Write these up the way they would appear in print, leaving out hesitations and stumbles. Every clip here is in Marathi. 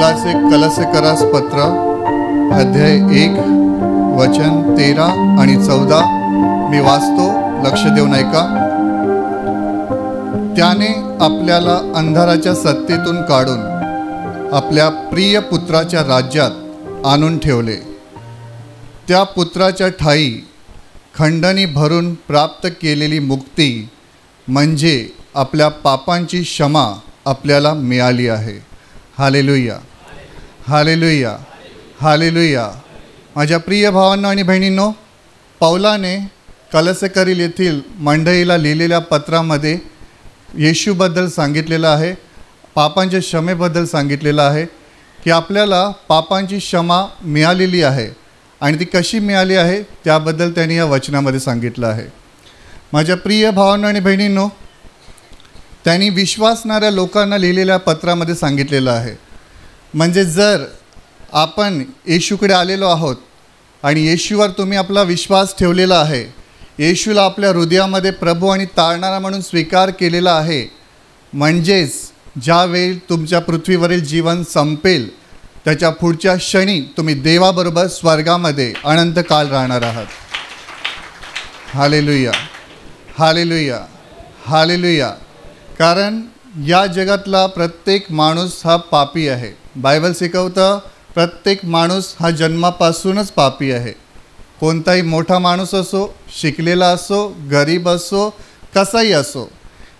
पौलाचे कलसेकरास पत्र अध्याय 1 वचन 13 आणि 14 मी वाचतो, लक्ष देऊन ऐका. त्याने आपल्याला अंधाराच्या सत्तेतून काढून आपल्या प्रिय पुत्राच्या राज्यात आणून ठेवले. त्या पुत्राच्या ठायी खंडणी भरून प्राप्त केलेली मुक्ती म्हणजे आपल्या पापांची क्षमा आपल्याला मिळाली आहे. Hallelujah, hallelujah, hallelujah. माझ्या प्रिय भावांनो आणि बहिणींनो, पौलाने कलसेकरील येथील मंडळीला लिहिलेल्या पत्रामध्ये येशूबद्दल सांगितलेलं आहे, पापांच्या क्षमेबद्दल सांगितलेलं आहे की आपल्याला पापांची क्षमा मिळालेली आहे आणि ती कशी मिळाली आहे त्याबद्दल त्यांनी या वचनामध्ये सांगितलं आहे. माझ्या प्रिय भावांनो आणि बहिणींनो, त्यांनी विश्वासणाऱ्या लोकांना लिहिलेल्या पत्रामध्ये सांगितलेलं आहे, म्हणजे जर आपण येशूकडे आलेलो आहोत आणि येशूवर तुम्ही आपला विश्वास ठेवलेला आहे, येशूला आपल्या हृदयामध्ये प्रभू आणि तारणारा म्हणून स्वीकार केलेला आहे, म्हणजेच ज्यावेळी तुमच्या पृथ्वीवरील जीवन संपेल त्याच्या पुढच्या क्षणी तुम्ही देवाबरोबर स्वर्गामध्ये अनंत काळ राहणार आहात. Hallelujah, hallelujah, hallelujah. कारण या जगातला प्रत्येक माणूस हा पापी आहे. बायबल शिकवतं प्रत्येक माणूस हा जन्मापासूनच पापी आहे. कोणताही मोठा माणूस असो, शिकलेला असो, गरीब असो, कसाही असो,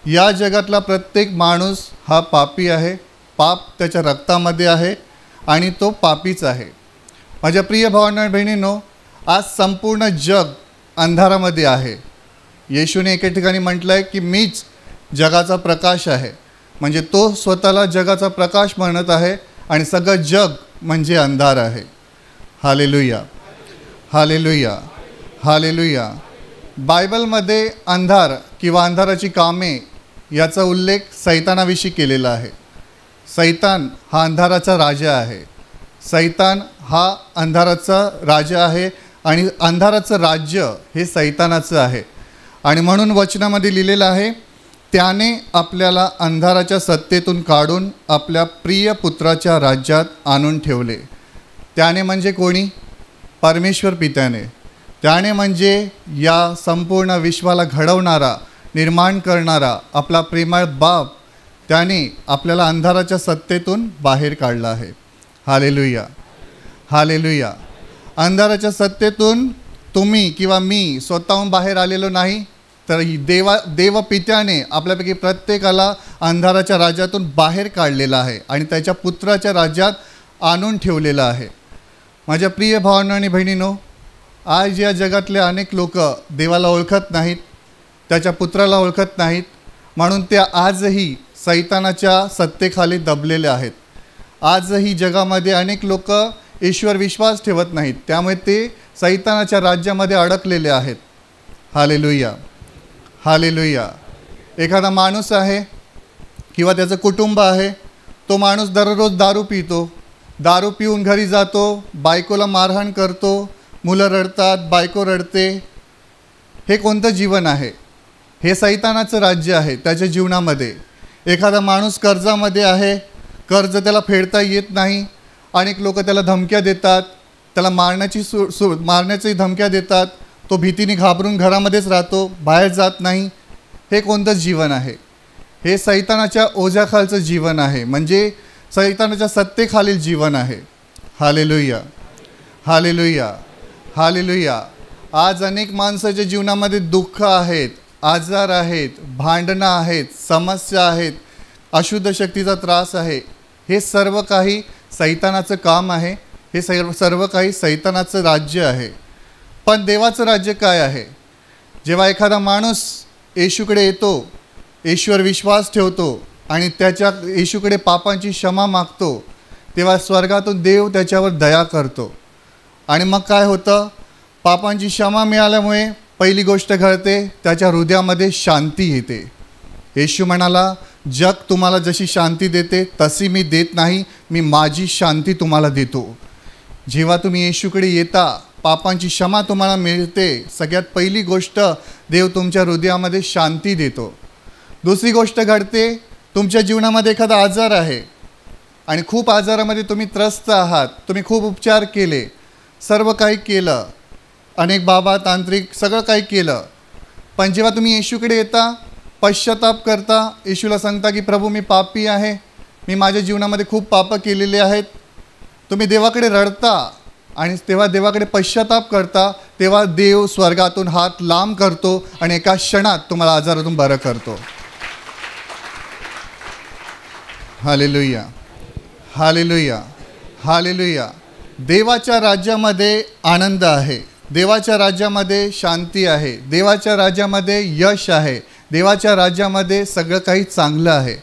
या जगातला प्रत्येक माणूस हा पापी आहे. पाप त्याच्या रक्तामध्ये आहे आणि तो पापीच आहे. माझ्या प्रिय भावांनो आणि बहिणींनो, आज संपूर्ण जग अंधारामध्ये आहे. येशूने एके ठिकाणी म्हटलं आहे की मीच जगाचा प्रकाश आहे, म्हणजे तो स्वतःला जगाचा प्रकाश म्हणत आहे आणि सगळं जग म्हणजे अंधार आहे. Hallelujah, hallelujah, hallelujah. बायबलमध्ये अंधार किंवा अंधाराची कामे याचा उल्लेख सैतानाविषयी केलेला आहे. सैतान हा अंधाराचा राजा आहे. सैतान हा अंधाराचा राजा आहे आणि अंधाराचं राज्य हे सैतानाचं आहे. आणि म्हणून वचनामध्ये लिहिलेलं आहे, त्याने आपल्याला अंधाराच्या सत्तेतून काढून आपल्या प्रिय पुत्राच्या राज्यात आणून ठेवले. त्याने म्हणजे कोणी? परमेश्वर पित्याने. त्याने म्हणजे या संपूर्ण विश्वाला घडवणारा, निर्माण करणारा आपला प्रेमळ बाप, त्याने आपल्याला अंधाराच्या सत्तेतून बाहेर काढलं आहे. Hallelujah, hallelujah. अंधाराच्या सत्तेतून तुम्ही किंवा मी स्वतःहून बाहेर आलेलो नाही, तर देवपित्याने आपल्यापैकी प्रत्येकाला अंधाराच्या राज्यातून बाहेर काढलेलं आहे आणि त्याच्या पुत्राच्या राज्यात आणून ठेवलेलं आहे. माझ्या प्रिय भावांनो आणि बहिणींनो, आज या जगातले अनेक लोक देवाला ओळखत नाहीत, त्याच्या पुत्राला ओळखत नाहीत, म्हणून त्या आजही सैतानाच्या सत्तेखाली दबलेले आहेत. आजही जगामध्ये अनेक लोक ईश्वर विश्वास ठेवत नाहीत, त्यामुळे ते सैतानाच्या राज्यामध्ये अडकलेले आहेत. Hallelujah, hallelujah. एखादा माणूस आहे किंवा त्याचं कुटुंब आहे, तो माणूस दररोज दारू पितो, दारू पिऊन घरी जातो, बायकोला मारहाण करतो, मुलं रडतात, बायको रडते. हे कोणतं जीवन आहे? हे सैतानाचं राज्य आहे त्याच्या जीवनामध्ये. एखादा माणूस कर्जामध्ये आहे, कर्ज त्याला फेडता येत नाही, अनेक लोक त्याला धमक्या देतात, त्याला मारण्याची धमक्या देतात, तो भीतीने घाबरून घरामध्येच राहतो, बाहेर जात नाही. हे कोणतं जीवन आहे? हे सैतानाच्या ओझ्याखालचं जीवन आहे, म्हणजे सैतानाच्या सत्तेखालील जीवन आहे. Hallelujah, hallelujah, hallelujah. आज अनेक माणसाच्या जीवनामध्ये दुःख आहेत, आजार आहेत, भांडणं आहेत, समस्या आहेत, अशुद्ध शक्तीचा त्रास आहे. हे सर्व काही सैतानाचं काम आहे. हे सर्व काही सैतानाचं राज्य आहे. पण देवाचं राज्य काय आहे? जेव्हा एखादा माणूस येशूकडे येतो, येशूवर विश्वास ठेवतो आणि येशूकडे पापांची क्षमा मागतो, तेव्हा स्वर्गातून देव त्याच्यावर दया करतो. आणि मग काय होतं? पापांची क्षमा मिळाल्यामुळे पहिली गोष्ट घडते, त्याच्या हृदयामध्ये शांती येते. येशू म्हणाला, जग तुम्हाला जशी शांती देते तशी मी देत नाही, मी माझी शांती तुम्हाला देतो. जेव्हा तुम्ही येशूकडे येता, पापांची क्षमा तुम्हाला मिळते. सगळ्यात पहिली गोष्ट, देव तुमच्या हृदयामध्ये शांती देतो. दुसरी गोष्ट घडते, तुमच्या जीवनामध्ये एखादा आजार आहे, आणि खूप आजारामध्ये तुम्ही त्रस्त आहात, तुम्ही खूप उपचार केले, सर्व काही केलं, अनेक बाबा तांत्रिक सगळं काही केलं, पण जेव्हा तुम्ही येशूकडे येता, पश्चाताप करता, येशूला सांगता की प्रभू मी पापी आहे, मी माझ्या जीवनामध्ये खूप पापं केलेली आहेत, तुम्ही देवाकडे रडता आणि तेव्हा देवाकडे पश्चाताप करता, तेव्हा देव स्वर्गातून हात लांब करतो आणि एका क्षणात तुम्हाला आजारातून बरं करतो. Hallelujah, hallelujah, hallelujah. देवाच्या राज्यामध्ये आनंद आहे, देवाच्या राज्यामध्ये शांती आहे, देवाच्या राज्यामध्ये यश आहे, देवाच्या राज्यामध्ये सगळं काही चांगलं आहे.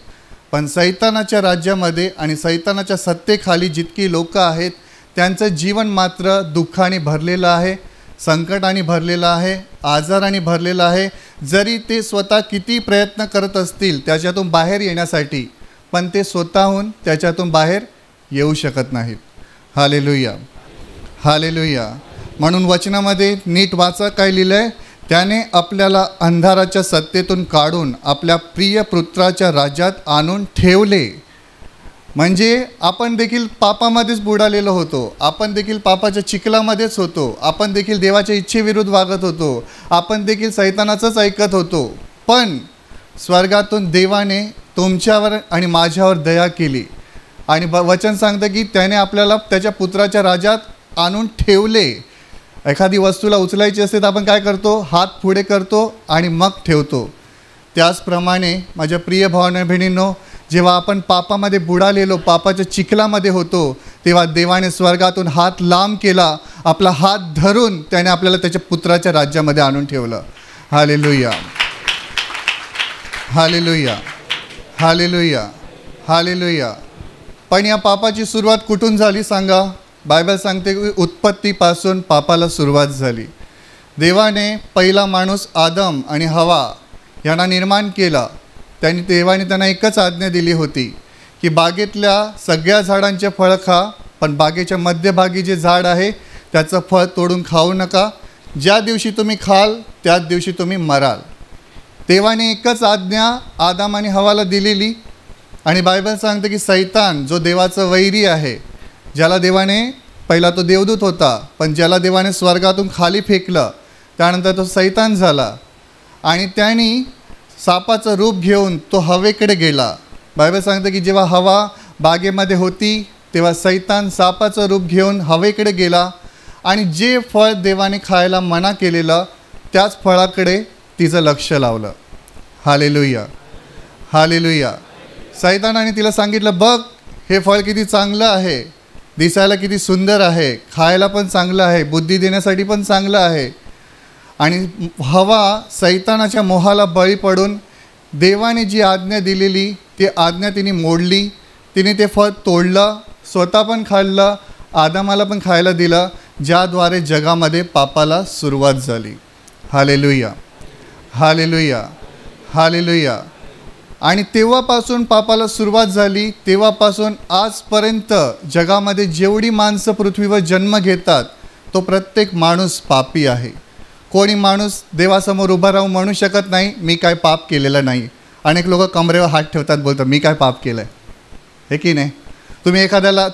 पण सैतानाच्या राज्यामध्ये आणि सैतानाच्या सत्तेखाली जितकी लोकं आहेत त्यांचं जीवन मात्र दुःखाने भरलेलं आहे, संकटाने भरलेलं आहे, आजाराने भरलेलं आहे. जरी ते स्वतः किती प्रयत्न करत असतील त्याच्यातून बाहेर येण्यासाठी, पण ते स्वतःहून त्याच्यातून बाहेर येऊ शकत नाहीत. Hallelujah, hallelujah. म्हणून वचनामध्ये नीट वाचा काय लिहिलं आहे, त्याने आपल्याला अंधाराच्या सत्तेतून काढून आपल्या प्रिय पुत्राच्या राज्यात आणून ठेवले. म्हणजे आपण देखील पापामध्येच बुडालेलो होतो, आपण देखील पापाच्या चिखलामध्येच होतो, आपण देखील देवाच्या इच्छेविरुद्ध वागत होतो, आपण देखील सैतानाचंच ऐकत होतो. पण स्वर्गातून देवाने तुमच्यावर आणि माझ्यावर दया केली आणि वचन सांगतं की त्याने आपल्याला त्याच्या पुत्राच्या राज्यात आणून ठेवले. एखादी वस्तूला उचलायची असते तर आपण काय करतो, हात पुढे करतो आणि मग ठेवतो. त्याचप्रमाणे माझ्या प्रिय भावांनो बहिणींनो, जेव्हा आपण पापामध्ये बुडालेलो, पापाच्या चिखलामध्ये होतो, तेव्हा देवाने स्वर्गातून हात लांब केला, आपला हात धरून त्याने आपल्याला त्याच्या पुत्राच्या राज्यामध्ये आणून ठेवलं. Hallelujah, hallelujah, hallelujah, hallelujah. पण या पापाची सुरुवात कुठून झाली सांगा? बायबल सांगते की उत्पत्तीपासून पापाला सुरुवात झाली. देवाने पहिला माणूस आदम आणि हवा यांना निर्माण केला. देवाने त्यांना एकच आज्ञा दिली होती की बागेतल्या सगळ्या झाडांचे फळ खा, पण बागेच्या मध्यभागी जे झाड आहे त्याचं फळ तोडून खाऊ नका, ज्या दिवशी तुम्ही खाल त्याच दिवशी तुम्ही मराल. देवाने एकच आज्ञा आदम आणि हवाला दिलेली. आणि बायबल सांगते की सैतान जो देवाचा वैरी आहे, ज्याला देवाने, पहिला तो देवदूत होता, पण ज्याला देवाने स्वर्गातून खाली फेकलं, त्यानंतर तो सैतान झाला आणि त्यांनी सापाचं रूप घेऊन तो हवेकडे गेला. बायबल सांगते की जेव्हा हवा बागेमध्ये होती तेव्हा सैतान सापाचं रूप घेऊन हवेकडे गेला आणि जे फळ देवाने खायला मना केलेलं त्याच फळाकडे तिचं लक्ष लावलं. Hallelujah, hallelujah. सैतानाने तिला सांगितलं, बघ हे फळ किती चांगलं आहे, दिसायला किती सुंदर आहे, खायला पण चांगलं आहे, बुद्धी देण्यासाठी पण चांगलं आहे. आणि हवा सैतानाच्या मोहाला बळी पडून देवाने जी आज्ञा दिलेली ती आज्ञा तिने मोडली. तिने ते फळ तोडलं, स्वतः पण खाल्लं, आदमाला पण खायला दिलं, ज्याद्वारे जगामध्ये पापाला सुरुवात झाली. Hallelujah, hallelujah, hallelujah. आणि तेव्हापासून पापाला सुरुवात झाली. तेव्हापासून आजपर्यंत जगामध्ये जेवढी माणसं पृथ्वीवर जन्म घेतात तो प्रत्येक माणूस पापी आहे. कोणी माणूस देवासमोर उभा राहून म्हणू शकत नाही मी काय पाप केलेलं नाही. अनेक लोक कमरेवर हात ठेवतात, बोलतात मी काय पाप केलं आहे, हे की नाही.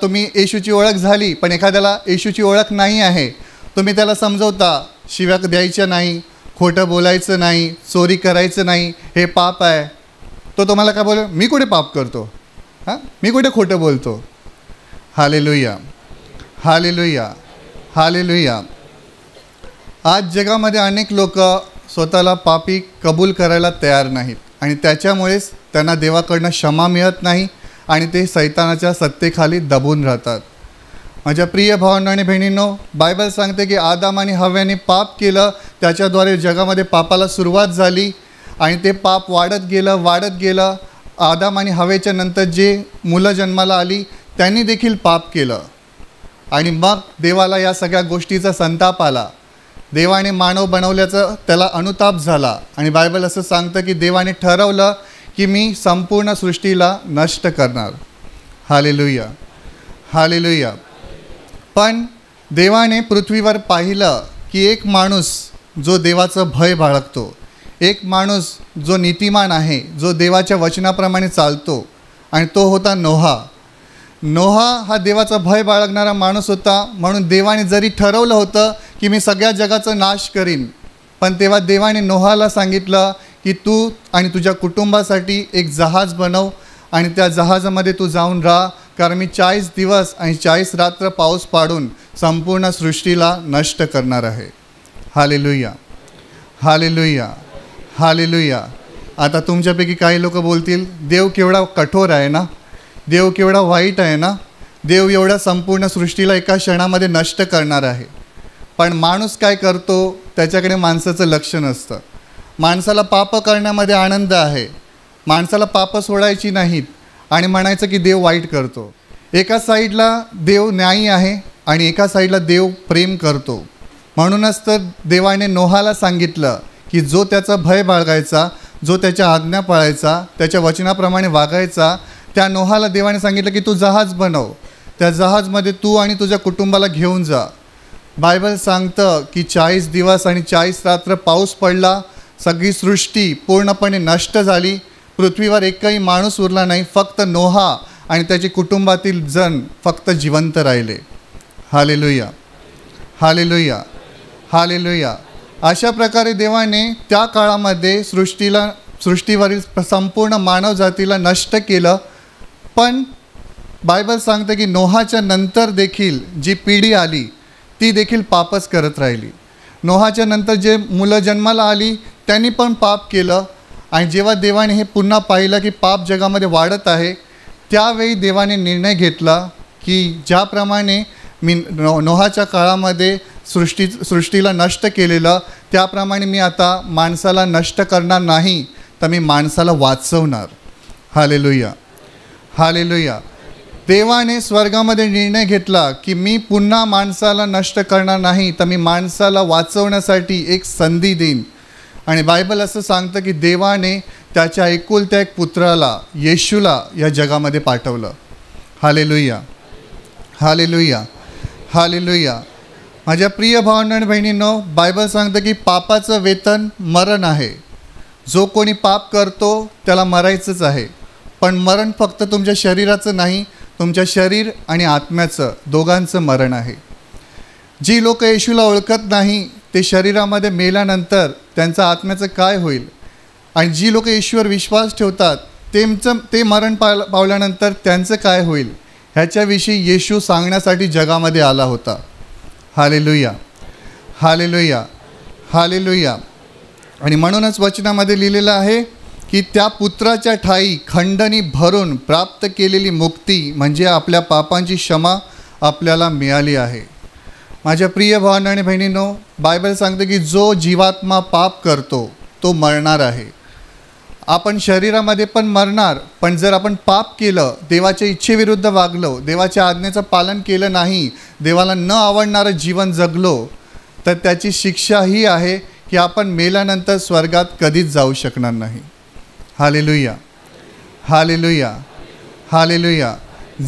तुम्ही येशूची ओळख झाली, पण एखाद्याला येशूची ओळख नाही आहे, तुम्ही त्याला समजवता शिव्या द्यायच्या नाही, खोटं बोलायचं नाही, चोरी करायचं नाही, हे पाप आहे. तो तुम्हाला काय बोल, मी कुठे पाप करतो, हां मी कुठे खोटं बोलतो. Hallelujah, hallelujah, hallelujah. आज जगामध्ये अनेक लोक स्वतःला पापी कबूल करायला तयार नाहीत आणि त्याच्यामुळेच त्यांना देवाकडनं क्षमा मिळत नाही आणि ते सैतानाच्या सत्तेखाली दबून राहतात. माझ्या प्रिय भावांनो आणि बहिणींनो, बायबल सांगते की आदम आणि हव्याने पाप केलं, त्याच्याद्वारे जगामध्ये पापाला सुरुवात झाली आणि ते पाप वाढत गेलं. आदम आणि हवेच्या नंतर जे मुलं जन्माला आली त्यांनी देखील पाप केलं आणि मग देवाला या सगळ्या गोष्टीचा संताप आला. देवाने मानव बनवल्याचं त्याला अनुताप झाला आणि बायबल असं सांगतं की देवाने ठरवलं की मी संपूर्ण सृष्टीला नष्ट करणार. Hallelujah, hallelujah. पण देवाने पृथ्वीवर पाहिलं की एक माणूस जो देवाचं भय बाळगतो, एक माणूस जो नीतिमान आहे, जो देवाच्या वचनाप्रमाणे चालतो, आणि तो होता नोहा. नोहा हा देवाचा भय बाळगणारा माणूस होता, म्हणून देवाने जरी ठरवलं होतं की मी सगळ्या जगाचा नाश करीन, पण तेव्हा देवाने नोहाला सांगितलं की तू आणि तुझ्या कुटुंबासाठी एक जहाज बनव आणि त्या जहाजामध्ये तू जाऊन राहा, कारण मी 40 दिवस आणि 40 रात्र पाऊस पाडून संपूर्ण सृष्टीला नष्ट करणार आहे. Hallelujah, hallelujah, hallelujah. आता तुमच्यापैकी काही लोक बोलतील, देव केवढा कठोर आहे ना, देव केवढा वाईट आहे ना, देव एवढा संपूर्ण सृष्टीला एका क्षणामध्ये नष्ट करणार आहे. पण माणूस काय करतो त्याच्याकडे माणसाचं लक्ष नसतं. माणसाला पाप करण्यामध्ये आनंद आहे, माणसाला पाप सोडायची नाहीत आणि म्हणायचं की देव वाईट करतो. एका साईडला देव न्यायी आहे आणि एका साईडला देव प्रेम करतो. म्हणूनच तर देवाने नोहाला सांगितलं की जो त्याचा भय बाळगायचा, जो त्याच्या आज्ञा पाळायचा, त्याच्या वचनाप्रमाणे वागायचा, त्या नोहाला देवाने सांगितलं की तू जहाज बनव, त्या जहाजमध्ये तू आणि तुझ्या कुटुंबाला घेऊन जा. बायबल सांगतं की 40 दिवस आणि 40 रात्र पाऊस पडला, सगळी सृष्टी पूर्णपणे नष्ट झाली, पृथ्वीवर एकही माणूस उरला नाही, फक्त नोहा आणि त्याचे कुटुंबातील जण फक्त जिवंत राहिले. Hallelujah, hallelujah, hallelujah. अशा प्रकारे देवाने त्या काळामध्ये सृष्टीवरील संपूर्ण मानवजातीला नष्ट केलं. पण बायबल सांगतं की नोहाच्या नंतर देखील जी पिढी आली ती देखील पापच करत राहिली. नोहाच्या नंतर जे मुलं जन्माला आली त्यांनी पण पाप केलं. आणि जेव्हा देवाने हे पुन्हा पाहिलं की पाप जगामध्ये वाढत आहे, त्यावेळी देवाने निर्णय घेतला की ज्याप्रमाणे मी नोहाच्या काळामध्ये सृष्टीला नष्ट केलेलं, त्याप्रमाणे मी आता माणसाला नष्ट करणार नाही, तर मी माणसाला वाचवणार. Hallelujah, hallelujah. देवाने स्वर्गामध्ये निर्णय घेतला की मी पुन्हा माणसाला नष्ट करणार नाही, तर मी माणसाला वाचवण्यासाठी एक संधी देईन. आणि बायबल असं सांगतं की देवाने त्याच्या एकुलत्या एक पुत्राला, येशूला या जगामध्ये पाठवलं. Hallelujah, hallelujah, hallelujah. माझ्या प्रिय भावांनो आणि बहिणींनो, बायबल सांगतं की पापाचं वेतन मरण आहे. जो कोणी पाप करतो त्याला मरायचंच आहे. पण मरण फक्त तुमच्या शरीराचं नाही, तुमच्या शरीर आणि आत्म्याचं दोघांचं मरण आहे. जी लोक येशूला ओळखत नाही ते शरीरामध्ये मेल्यानंतर त्यांचं आत्म्याचं काय होईल, आणि जी लोक येशूवर विश्वास ठेवतात ते मरण पावल्यानंतर त्यांचं काय होईल, ह्याच्याविषयी येशू सांगण्यासाठी जगामध्ये आला होता. Hallelujah, hallelujah, hallelujah. आणि म्हणूनच वचनामध्ये लिहिलेलं आहे की त्या पुत्राच्या ठायी खंडणी भरून प्राप्त केलेली मुक्ती म्हणजे आपल्या पापांची क्षमा आपल्याला मिळाली आहे. माझ्या प्रिय भावांनो आणि बहिणींनो, बायबल सांगते की जो जीवात्मा पाप करतो तो मरणार आहे. आपण शरीरामध्ये पण मरणार, पण जर आपण पाप केलं, देवाच्या इच्छेविरुद्ध वागलो, देवाच्या आज्ञेचं पालन केलं नाही, देवाला न आवडणारं जीवन जगलो, तर त्याची शिक्षा ही आहे की आपण मेल्यानंतर स्वर्गात कधीच जाऊ शकणार नाही. Hallelujah, hallelujah, hallelujah.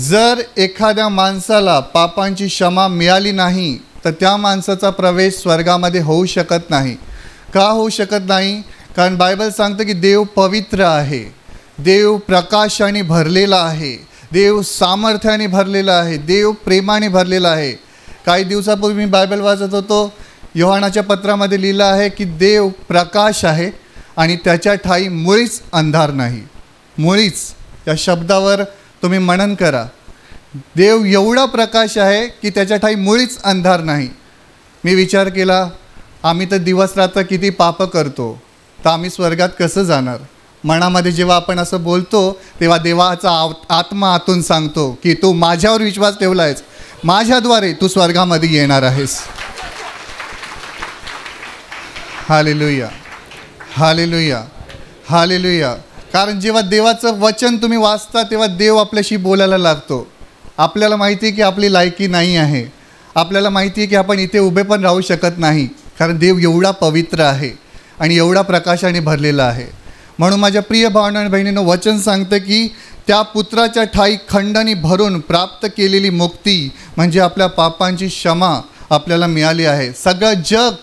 जर एखाद्या माणसाला पापांची क्षमा मिळाली नाही तर त्या माणसाचा प्रवेश स्वर्गामध्ये होऊ शकत नाही. का होऊ शकत नाही? कारण बायबल सांगतं की देव पवित्र आहे, देव प्रकाशाने भरलेला आहे, देव सामर्थ्याने भरलेला आहे, देव प्रेमाने भरलेला आहे. काही दिवसापूर्वी मी बायबल वाचत होतो, योहानाच्या पत्रामध्ये लिहिलं आहे की देव प्रकाश आहे आणि त्याच्या ठायी मुळीच अंधार नाही. मुळीच या शब्दावर तुम्ही मनन करा. देव एवढा प्रकाश आहे की त्याच्या ठायी मुळीच अंधार नाही. मी विचार केला, आम्ही तर दिवस रात्र किती पाप करतो, तर आम्ही स्वर्गात कसं जाणार? मनामध्ये जेव्हा आपण असं बोलतो तेव्हा देवाचा आत्मा आतून सांगतो की तू माझ्यावर विश्वास ठेवला आहेस, माझ्याद्वारे तू स्वर्गामध्ये येणार आहेस. Hallelujah, hallelujah, hallelujah. कारण जेव्हा देवाचं वचन तुम्ही वाचता तेव्हा देव आपल्याशी बोलायला लागतो. आपल्याला माहिती आहे की आपली लायकी नाही आहे, आपल्याला माहिती आहे की आपण इथे उभे पण राहू शकत नाही, कारण देव एवढा पवित्र आहे आणि एवढा प्रकाशाने भरलेला आहे. म्हणून माझ्या प्रिय भावांनो आणि बहिणींनो, वचन सांगतं की त्या पुत्राच्या ठायी खंडणी भरून प्राप्त केलेली मुक्ती म्हणजे आपल्या पापांची क्षमा आपल्याला मिळाली आहे. सगळं जग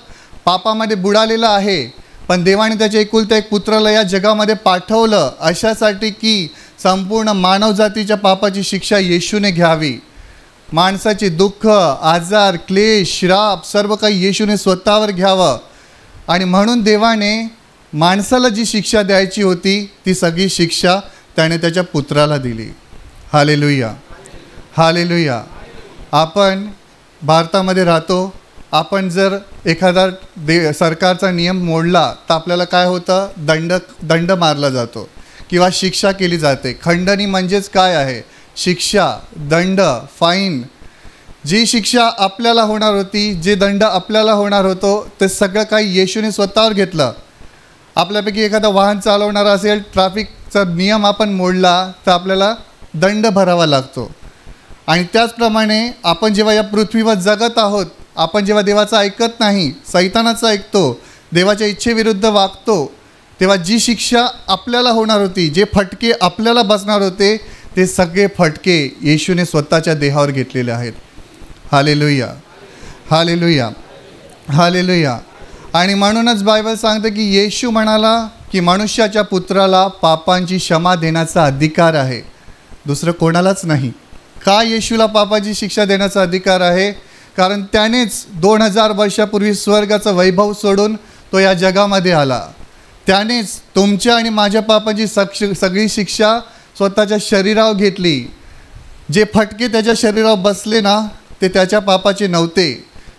पापामध्ये बुडालेलं आहे, पण देवाने त्याच्या एकुलत्या एक पुत्राला या जगामध्ये पाठवलं अशासाठी की संपूर्ण मानवजातीच्या पापाची शिक्षा येशूने घ्यावी. माणसाचे दुःख, आजार, क्लेश, श्राप सर्व काही येशूने स्वतःवर घ्यावं. आणि म्हणून देवाने माणसाला जी शिक्षा द्यायची होती ती सगळी शिक्षा त्याने त्याच्या पुत्राला दिली. Hallelujah, hallelujah. आपण भारतामध्ये राहतो. आपण जर एखादा सरकारचा नियम मोडला तर आपल्याला काय होतं, दंड मारला जातो किंवा शिक्षा केली जाते. खंडणी म्हणजेच काय आहे, शिक्षा, दंड, फाईन. जी शिक्षा आपल्याला होणार होती, जे दंड आपल्याला होणार होतो, ते सगळं काही येशूने स्वतःवर घेतलं. आपल्यापैकी एखादा वाहन चालवणारा असेल, ट्रॅफिकचा नियम आपण मोडला तर आपल्याला दंड भरावा लागतो. आणि त्याचप्रमाणे आपण जेव्हा या पृथ्वीवर जगत आहोत, आपण जेव्हा देवाचं ऐकत नाही, सैतानाचं ऐकतो, देवाच्या इच्छेविरुद्ध वागतो, तेव्हा जी शिक्षा आपल्याला होणार होती, जे फटके आपल्याला बसणार होते, ते सगळे फटके येशूने स्वतःच्या देहावर घेतलेले आहेत. Hallelujah, hallelujah, hallelujah. आणि म्हणूनच बायबल सांगतं की येशू म्हणाला की मनुष्याच्या पुत्राला पापांची क्षमा देण्याचा अधिकार आहे, दुसरं कोणालाच नाही. का येशूला पापाची शिक्षा देण्याचा अधिकार आहे? कारण त्यानेच 2000 वर्षापूर्वी स्वर्गाचं वैभव सोडून तो या जगामध्ये आला. त्यानेच तुमच्या आणि माझ्या पापाची सगळी शिक्षा स्वतःच्या शरीरावर घेतली. जे फटके त्याच्या शरीरावर बसले ना, ते त्याच्या पापाचे नव्हते,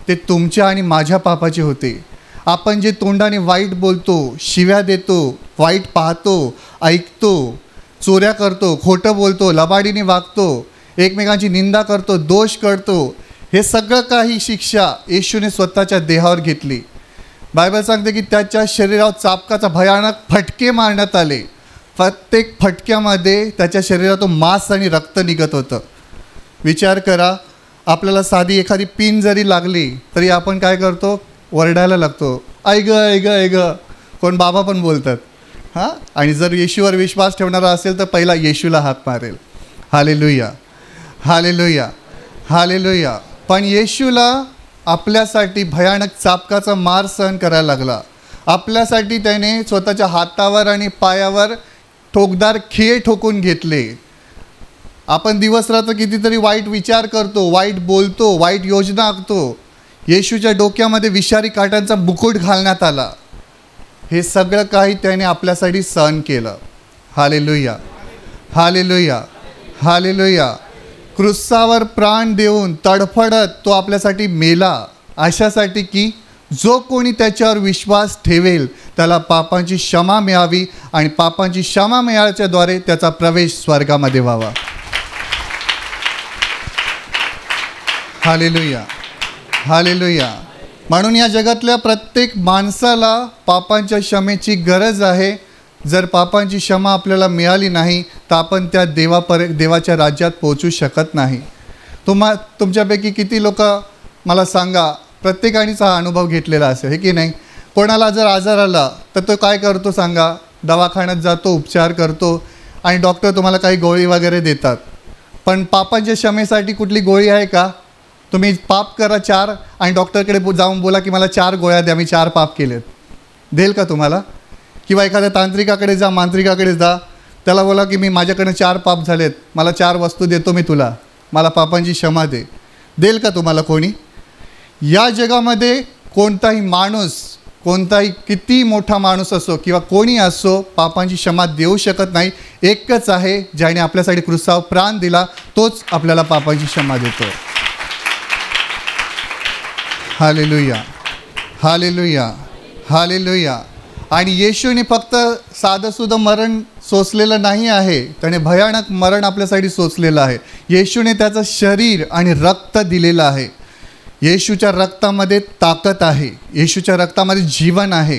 ते तुमच्या आणि माझ्या पापाचे होते. आपण जे तोंडाने वाईट बोलतो, शिव्या देतो, वाईट पाहतो, ऐकतो, चोऱ्या करतो, खोटं बोलतो, लबाडीने वागतो, एकमेकांची निंदा करतो, दोष करतो, हे सगळं काही शिक्षा येशूने स्वतःच्या देहावर घेतली. बायबल सांगते की त्याच्या शरीरावर चाबकाचा भयानक फटके मारण्यात आले. प्रत्येक फटक्यामध्ये त्याच्या शरीरातून मांस आणि रक्त निघत होतं. विचार करा, आपल्याला साधी एखादी पिन जरी लागली तरी आपण काय करतो, ओरडायला लागतो, ऐ ग ऐ ग ऐ ग. कोण बाबा पण बोलतात. हां, आणि जर येशूवर विश्वास ठेवणारा असेल तर पहिला येशूला हात मारेल. Hallelujah, hallelujah, hallelujah. पण येशूला आपल्यासाठी भयानक चाबकाचा मार सहन करायला लागला. आपल्यासाठी त्याने स्वतःच्या हातावर आणि पायावर ठोकदार खिळे ठोकून घेतले. आपण दिवसरात्र कितीतरी वाईट विचार करतो, वाईट बोलतो, वाईट योजना आखतो. येशूच्या डोक्यामध्ये विषारी काट्यांचा मुकुट घालण्यात आला. हे सगळं काही त्याने आपल्यासाठी सहन केलं. Hallelujah, hallelujah, hallelujah. क्रूसावर प्राण देऊन तडफडत तो आपल्यासाठी मेला, अशासाठी की जो कोणी त्याच्यावर विश्वास ठेवेल त्याला पापांची क्षमा मिळावी आणि पापांची क्षमा मिळाल्याच्याद्वारे त्याचा प्रवेश स्वर्गामध्ये व्हावा. Hallelujah, hallelujah. म्हणून या जगातल्या प्रत्येक माणसाला पापांच्या क्षमेची गरज आहे. जर पापांची क्षमा आपल्याला मिळाली नाही तर आपण त्या देवाच्या राज्यात पोहोचू शकत नाही. तुमच्यापैकी किती लोक मला सांगा, प्रत्येकानेच हा अनुभव घेतलेला असेल, हे की नाही? कोणाला जर आजार आला तर तो काय करतो सांगा, दवाखान्यात जातो, उपचार करतो आणि डॉक्टर तुम्हाला काही गोळी वगैरे देतात. पण पापांच्या क्षमेसाठी कुठली गोळी आहे का? तुम्ही पाप करा 4 आणि डॉक्टरकडे जाऊन बोला की मला 4 गोळ्या द्या, मी 4 पाप केलेत, देईल का तुम्हाला? किंवा एखाद्या तांत्रिकाकडे जा, मांत्रिकाकडे जा, त्याला बोला की मी माझ्याकडनं 4 पाप झालेत, मला 4 वस्तू देतो मी तुला, मला पापांची क्षमा दे, देईल का तुम्हाला कोणी? या जगामध्ये कोणताही माणूस, कोणताही किती मोठा माणूस असो किंवा कोणी असो, पापांची क्षमा देऊ शकत नाही. एकच आहे ज्याने आपल्यासाठी क्रूसावर प्राण दिला, तोच आपल्याला पापांची क्षमा देतो. Hallelujah, hallelujah, hallelujah. आणि येशूने फक्त साधंसुधं मरण सोसलेलं नाही आहे, त्याने भयानक मरण आपल्यासाठी सोसलेलं आहे. येशूने त्याचं शरीर आणि रक्त दिलेलं आहे. येशूच्या रक्तामध्ये ताकद आहे, येशूच्या रक्तामध्ये जीवन आहे.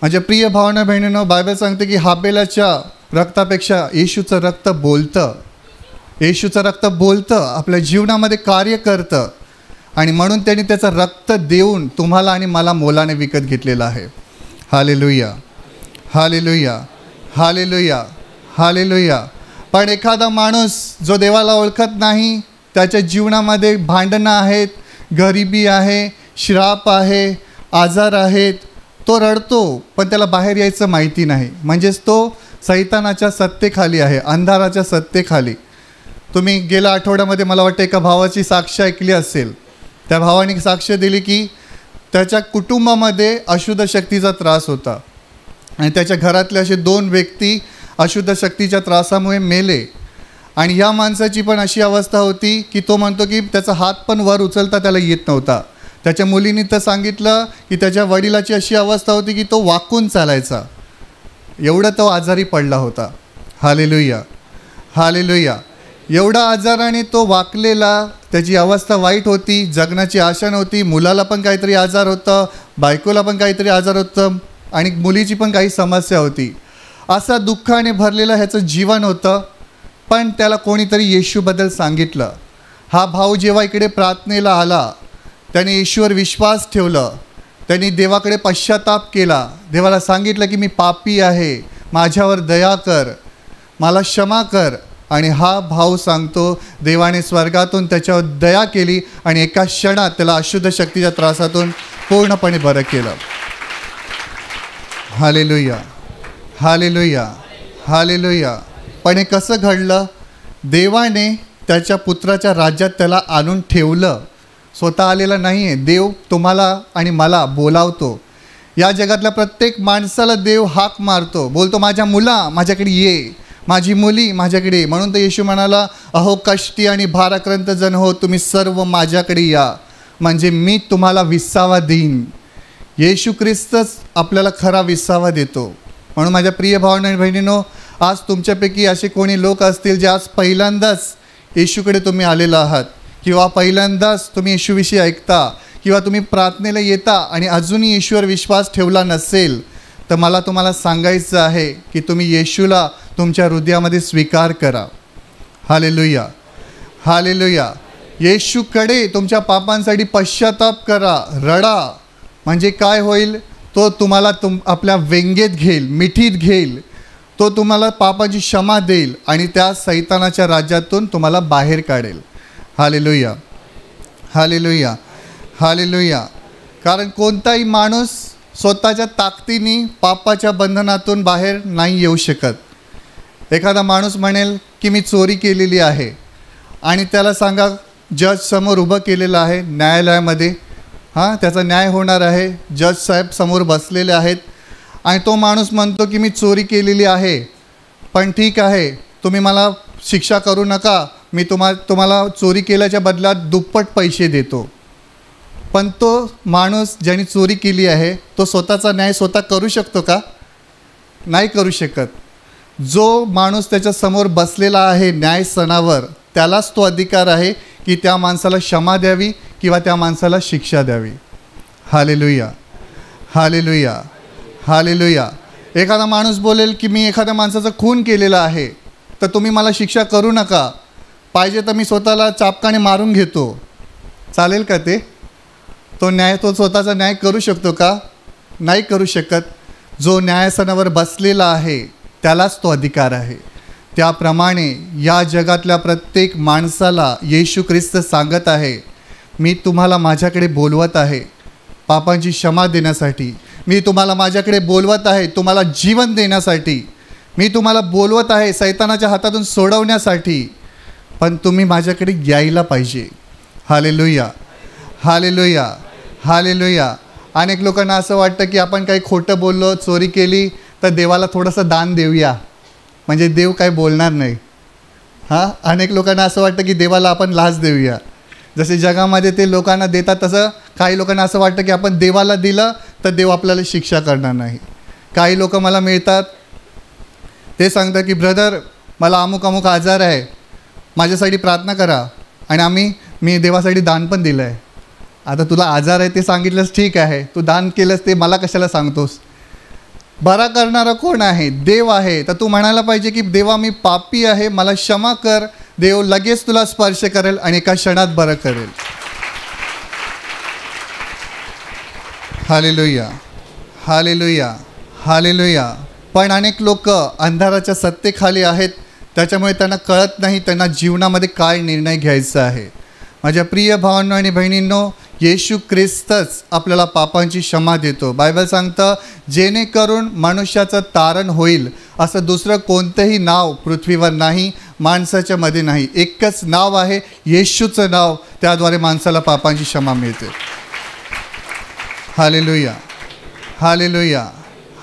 माझ्या प्रिय भावना बहिणींनो, बायबल सांगते की हाबेलाच्या रक्तापेक्षा येशूचं रक्त बोलतं. येशूचं रक्त बोलतं, आपल्या जीवनामध्ये कार्य करतं. आणि म्हणून त्यांनी त्याचं रक्त देऊन तुम्हाला आणि मला मोलाने विकत घेतलेलं आहे. Hallelujah, hallelujah, hallelujah, hallelujah. पण एखादा माणूस जो देवाला ओळखत नाही, त्याच्या जीवनामध्ये भांडणं आहेत, गरिबी आहे, श्राप आहे, आजार आहेत, तो रडतो पण त्याला बाहेर यायचं माहिती नाही. म्हणजेच तो सैतानाच्या सत्तेखाली आहे, अंधाराच्या सत्तेखाली. तुम्ही गेल्या आठवड्यामध्ये मला वाटतं एका भावाची साक्ष ऐकली असेल. त्या भावाने साक्ष दिली की त्याच्या कुटुंबामध्ये अशुद्ध शक्तीचा त्रास होता आणि त्याच्या घरातले असे 2 व्यक्ती अशुद्ध शक्तीच्या त्रासामुळे मेले. आणि या माणसाची पण अशी अवस्था होती की तो म्हणतो की त्याचा हात पण वर उचलता त्याला येत नव्हता. त्याच्या मुलीने तर सांगितलं की त्याच्या वडिलाची अशी अवस्था होती की तो वाकून चालायचा, एवढा तो आजारी पडला होता. Hallelujah, hallelujah. एवढा आजाराने तो वाकलेला, त्याची अवस्था वाईट होती, जगण्याची आशा नव्हती. मुलाला पण काहीतरी आजार होतं, बायकोला पण काहीतरी आजार होतं आणि मुलीची पण काही समस्या होती. असा दुःखाने भरलेलं ह्याचं जीवन होतं. पण त्याला कोणीतरी येशूबद्दल सांगितलं. हा भाऊ जेव्हा इकडे प्रार्थनेला आला, त्याने येशूवर विश्वास ठेवलं, त्यांनी देवाकडे पश्चाताप केला, देवाला सांगितलं की मी पापी आहे, माझ्यावर दया कर, मला क्षमा कर. आणि हा भाऊ सांगतो देवाने स्वर्गातून त्याच्यावर दया केली आणि एका क्षणात त्याला अशुद्ध शक्तीच्या त्रासातून पूर्णपणे बरं केलं. Hallelujah, hallelujah, hallelujah. पण हे कसं घडलं? देवाने त्याच्या पुत्राच्या राज्यात त्याला आणून ठेवलं. स्वतः आलेला नाही आहे. देव तुम्हाला आणि मला बोलावतो. या जगातल्या प्रत्येक माणसाला देव हाक मारतो, बोलतो माझ्या मुला माझ्याकडे ये, माझी मुली माझ्याकडे. म्हणून तर येशू म्हणाला, अहो कष्टी आणि भाराक्रांत जण हो, तुम्ही सर्व माझ्याकडे या, म्हणजे मी तुम्हाला विसावा देईन. येशू ख्रिस्तच आपल्याला खरा विसावा देतो. म्हणून माझ्या प्रिय भावांनो आणि बहिणींनो, आज तुमच्यापैकी असे कोणी लोक असतील जे आज पहिल्यांदाच येशूकडे तुम्ही आलेला आहात, किंवा पहिल्यांदाच तुम्ही येशूविषयी ऐकता, किंवा तुम्ही प्रार्थनेला येता आणि अजूनही येशूवर विश्वास ठेवला नसेल, तर मला तुम्हाला सांगायचं आहे की तुम्ही येशूला तुमच्या हृदयामध्ये स्वीकार करा. Hallelujah, hallelujah. येशूकडे तुमच्या पापांसाठी पश्चाताप करा, रडा. म्हणजे काय होईल? तो तुम्हाला आपल्या व्यंगेत घेईल, मिठीत घेईल. तो तुम्हाला पापाची क्षमा देईल आणि त्या सैतानाच्या राज्यातून तुम्हाला बाहेर काढेल. Hallelujah, hallelujah, hallelujah. कारण कोणताही माणूस स्वतःच्या ताकदीने पापाच्या बंधनातून बाहेर नाही येऊ शकत. एखादा माणूस म्हणेल की मी चोरी केलेली आहे आणि त्याला सांगा जज समोर उभं केलेलं आहे न्यायालयामध्ये, त्याचा न्याय होणार आहे, जज साहेब समोर बसलेले आहेत आणि तो माणूस म्हणतो की मी चोरी केलेली आहे, पण ठीक आहे तुम्ही मला शिक्षा करू नका, मी तुम्हाला चोरी केल्याच्या बदल्यात दुप्पट पैसे देतो. पण तो माणूस ज्याने चोरी केली आहे तो स्वतःचा न्याय स्वतः करू शकतो का? नाही करू शकत. जो माणूस त्याच्यासमोर बसलेला आहे न्यायसनावर, त्यालाच तो अधिकार आहे की त्या माणसाला क्षमा द्यावी किंवा त्या माणसाला शिक्षा द्यावी. Hallelujah, hallelujah, hallelujah. एखादा माणूस बोलेल की मी एखाद्या माणसाचा खून केलेला आहे, तर तुम्ही मला शिक्षा करू नका, पाहिजे तर मी स्वतःला चापकाने मारून घेतो. चालेल का ते? तो स्वतःचा न्याय करू शकतो का? नाही करू शकत. जो न्यायासनावर बसलेला आहे त्यालाच तो अधिकार आहे. त्याप्रमाणे या जगातल्या प्रत्येक माणसाला येशू ख्रिस्त सांगत आहे, मी तुम्हाला माझ्याकडे बोलवत आहे पापांची क्षमा देण्यासाठी, मी तुम्हाला माझ्याकडे बोलवत आहे तुम्हाला जीवन देण्यासाठी, मी तुम्हाला बोलवत आहे सैतानाच्या हातातून सोडवण्यासाठी, पण तुम्ही माझ्याकडे यायला पाहिजे. Hallelujah, hallelujah, hallelujah. अनेक लोकांना असं वाटतं की आपण काही खोटं बोललो, चोरी केली तर देवाला थोडंसं दान देऊया, म्हणजे देव काय बोलणार नाही. अनेक लोकांना असं वाटतं की देवाला आपण लाच देऊया. जसे जगामध्ये ते लोकांना देतात तसं काही लोकांना असं वाटतं की आपण देवाला दिलं तर देव आपल्याला शिक्षा करणार नाही. काही लोक मला मिळतात, ते सांगतात की ब्रदर मला अमुक अमुक आजार आहे, माझ्यासाठी प्रार्थना करा, आणि मी देवासाठी दान पण दिलं आहे. आता तुला आजार आहे ते सांगितलंस ठीक आहे, तू दान केलंस ते मला कशाला सांगतोस? बरा करणारा कोण आहे? देव आहे. तर तू म्हणायला पाहिजे की देवा मी पापी आहे, मला क्षमा कर. देव लगेच तुला स्पर्श करेल आणि एका क्षणात बरं करेल. Hallelujah, hallelujah, hallelujah. पण अनेक लोक अंधाराच्या सत्तेखाली आहेत, त्याच्यामुळे त्यांना कळत नाही त्यांना जीवनामध्ये काय निर्णय घ्यायचा आहे. माझ्या प्रिय भावांनो आणि बहिणींनो, येशू ख्रिस्तच आपल्याला पापांची क्षमा देतो. बायबल सांगतं जेणेकरून मनुष्याचं तारण होईल असं दुसरं कोणतंही नाव पृथ्वीवर नाही, माणसाच्या मध्ये नाही. एकच नाव आहे, येशूचं नाव. त्याद्वारे माणसाला पापांची क्षमा मिळते. Hallelujah, hallelujah,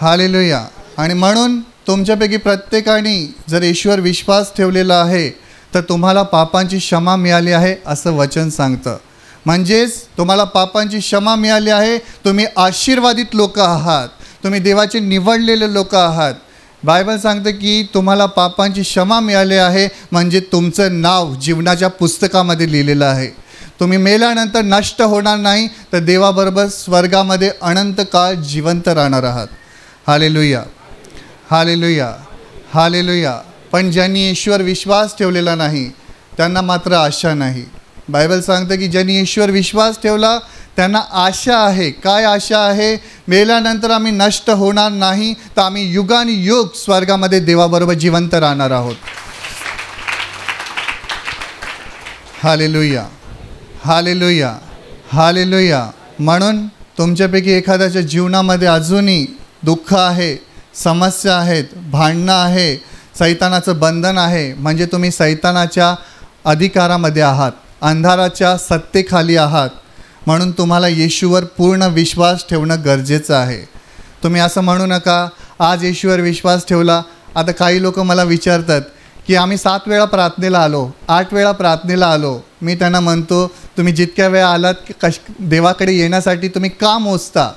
hallelujah. आणि म्हणून तुमच्यापैकी प्रत्येकाने जर येशूवर विश्वास ठेवलेला आहे तर तुम्हाला पापांची क्षमा मिळाली आहे असं वचन सांगतं. म्हणजेच तुम्हाला पापांची क्षमा मिळाली आहे. तुम्ही आशीर्वादित लोक आहात, तुम्ही देवाचे निवडलेले लोक आहात. बायबल सांगतं की तुम्हाला पापांची क्षमा मिळाली आहे म्हणजे तुमचं नाव जीवनाच्या पुस्तकामध्ये लिहिलेलं आहे. तुम्ही मेल्यानंतर नष्ट होणार नाही, तर देवाबरोबर स्वर्गामध्ये अनंत काळ जिवंत राहणार आहात. Hallelujah, hallelujah, hallelujah. पण ज्यांनी येशूवर विश्वास ठेवलेला नाही त्यांना मात्र आशा नाही. बायबल सांगतं की ज्यांनी येशूवर विश्वास ठेवला त्यांना आशा आहे. काय आशा आहे? मेल्यानंतर आम्ही नष्ट होणार नाही, तर आम्ही युगानुयुग स्वर्गामध्ये देवाबरोबर जिवंत राहणार आहोत. Hallelujah, hallelujah, hallelujah. म्हणून तुमच्यापैकी एखाद्याच्या जीवनामध्ये अजूनही दुःख आहे, समस्या आहेत, भांडणं आहे, सैतानाचं बंधन आहे, म्हणजे तुम्ही सैतानाच्या अधिकारामध्ये आहात, अंधाराच्या सत्तेखाली आहात. म्हणून तुम्हाला येशूवर पूर्ण विश्वास ठेवणं गरजेचं आहे. तुम्ही असं म्हणू नका आज येशूवर विश्वास ठेवला. आता काही लोक मला विचारतात की आम्ही 7 वेळा प्रार्थनेला आलो, 8 वेळा प्रार्थनेला आलो. मी त्यांना म्हणतो तुम्ही जितक्या वेळा आलात देवाकडे येण्यासाठी तुम्ही का मोजता?